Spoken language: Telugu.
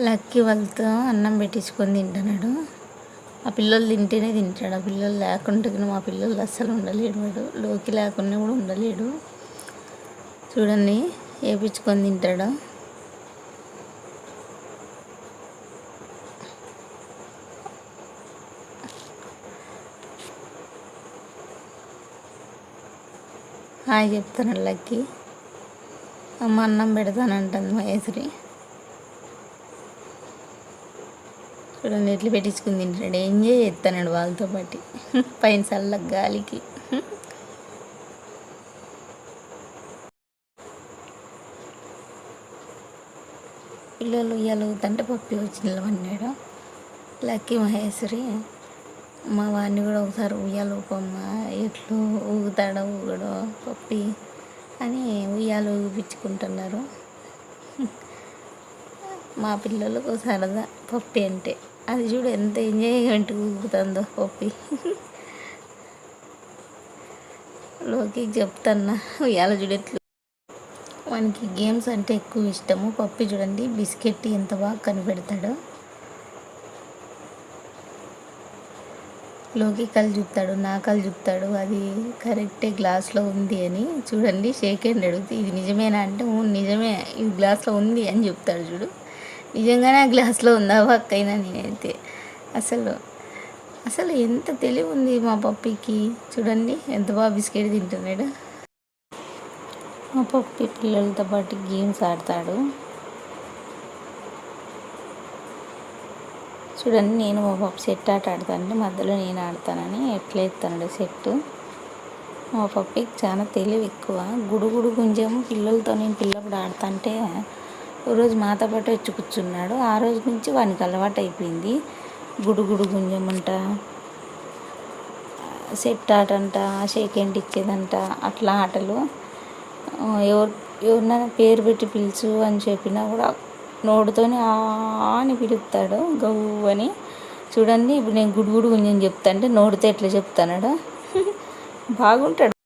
లక్కీ వాళ్ళతో అన్నం పెట్టించుకొని తింటున్నాడు. ఆ పిల్లలు తింటేనే తింటాడు. ఆ పిల్లలు లేకుంటే మా పిల్లలు అస్సలు ఉండలేడు. వాడు లోకి లేకుండా కూడా ఉండలేడు. చూడండి వేపించుకొని తింటాడు. హాయ్ చెప్తున్నాడు లక్కీ. అమ్మ అన్నం పెడతానంటుంది మహేశ్వరి. చూడండి ఎట్లు పెట్టించుకుని తింటాడు. ఎంజాయ్ చేస్తున్నాడు వాళ్ళతో పాటు పైన చల్ల గాలికి. పిల్లలు ఉయ్యాలుగుతుంటే పప్పి వచ్చి నిలబడినాడు. లక్కీ మహేశ్వరి మా వాడిని కూడా ఒకసారి ఉయ్యాలు ఊపమ్మ, ఎట్లు ఊగుతాడో ఊగడో పప్పి అని ఉయ్యాలు ఊపించుకుంటున్నారు. మా పిల్లలకు సరదా పప్పి అంటే. అది చూడు ఎంత ఎంజాయ్మెంట్ ఊగుతుందో పప్పి. లోకి చెప్తున్నా ఉయ్యాల చూడట్లు. వానికి గేమ్స్ అంటే ఎక్కువ ఇష్టము. పప్పి చూడండి బిస్కెట్ ఎంత బాగా కనిపెడతాడో. లోకి కళ్ళు చూపుతాడు, నా కళ్ళు చూపుతాడు. అది కరెక్టే గ్లాస్లో ఉంది అని. చూడండి షేక్ హ్యాండ్ అడుగుతూ ఇది నిజమేనా అంటే నిజమే, ఇది గ్లాస్లో ఉంది అని చెప్తాడు. చూడు నిజంగానే ఆ గ్లాస్లో ఉందా పక్కైనా. నేనైతే అసలు ఎంత తెలివి ఉంది మా పప్పికి. చూడండి ఎంత బాగా బిస్కెట్ తింటున్నాడు. మా పప్పి పిల్లలతో పాటు గేమ్స్ ఆడతాడు. చూడండి నేను మా పప్పు సెట్ ఆట ఆడతానంటే మధ్యలో నేను ఆడతానని ఎట్లా ఎత్తాడు సెట్. మా పప్పికి చాలా తెలివి ఎక్కువ. గుడుగుడు గుంజము పిల్లలతో నేను పిల్లప్పుడు ఆడుతుంటే ఓ రోజు మాతో పాటు వచ్చి కూర్చున్నాడు. ఆ రోజు నుంచి వానికి అలవాటు అయిపోయింది. గుడుగుడు గుంజమంట, సెట్ ఆట అంట, షేక్ హ్యాండ్ ఇచ్చేదంట, అట్లా ఆటలు. ఎవరినైనా పేరు పెట్టి పిలుచు అని చెప్పినా కూడా నోడుతోనే అని పిలుపుతాడు గవ్వు అని. చూడండి ఇప్పుడు నేను గుడుగుడు గుంజని చెప్తా అంటే నోడితే ఎట్లా చెప్తాడు. బాగుంటాడు.